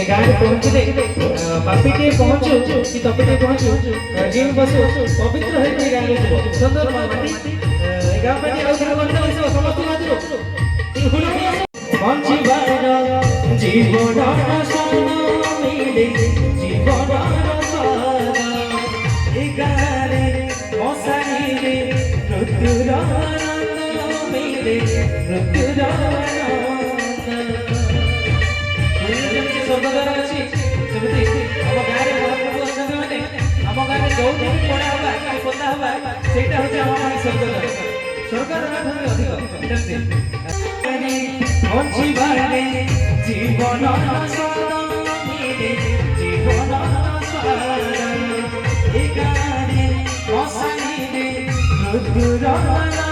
गाड़ी पहुँचले पापीटे पहुँचु कि तपीटे पहुँचु जीव बसु पवित्र है गाड़ी सुंदर माटी गाँव पाटी आउ घर बंद सब समस्त मात्र बंचिबार जीवन सन मिले जीवन स्वाद ए गारे मशानी मृत्युर मिले मृत्युर स्वर्गद्वार अच्छी सेमती आम गाँव में महाप्रभु अच्छा मैंने आम गाँव में जो पढ़ा होगा पोता होगा से स्वर्गद्वार स्वर्गर अधिक बंचिबार जीवन जीवन स्वाद ए गाँव मशानी मृत्युर